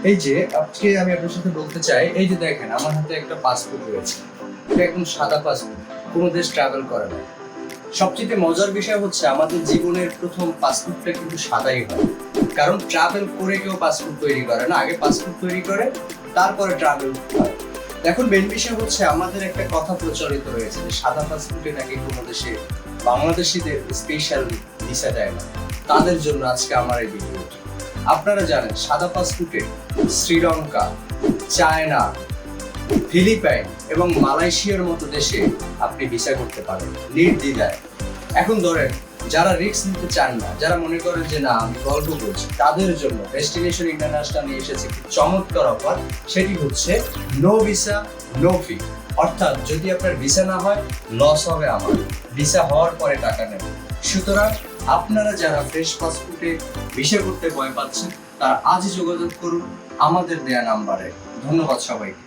এই যে আজকে আমি আপনার সাথে বলতে চাই, এই যে দেখেন আমার হাতে একটা পাসপোর্ট রয়েছে। এটা একদম সাদা পাসপোর্ট, কোনো দেশ ট্রাভেল করে না। সবচেয়ে মজার বিষয় হচ্ছে আমাদের জীবনের প্রথম পাসপোর্টটা কিন্তু সাদাই হয়, কারণ ট্রাভেল করে কেউ পাসপোর্ট তৈরি করে না, আগে পাসপোর্ট তৈরি করে তারপরে ট্রাভেল হয়। এখন মেন বিষয় হচ্ছে আমাদের একটা কথা প্রচলিত রয়েছে যে সাদা পাসপোর্টে নাকি কোনো দেশে বাংলাদেশিদের স্পেশাল ভিসা দেয় না। তাদের জন্য আজকে আমার এই ভিডিও। আপনারা জানেন সাদা পাসপোর্টে শ্রীলঙ্কা, চায়না, ফিলিপাইন এবং মালয়েশিয়ার মতো দেশে আপনি ভিসা করতে পারেন নির্দ্বিধায়। এখন ধরেন যারা রিস্ক নিতে চান না, যারা মনে করেন যে না আমি গল্প করছি, তাদের জন্য ডেস্টিনেশন ইন্টারন্যাশনাল নিয়ে এসেছে একটি চমৎকার অফার। সেটি হচ্ছে নো ভিসা নো ফি। অর্থাৎ যদি আপনার ভিসা না হয়, লস হবে আমার, ভিসা হওয়ার পরে টাকা নেবে। সুতরাং আপনারা যারা ফ্রেশ পাসপোর্টে ভিসা করতে ভয় পাচ্ছেন, তারা আজই যোগাযোগ করুন আমাদের দেয়া নাম্বারে। ধন্যবাদ সবাইকে।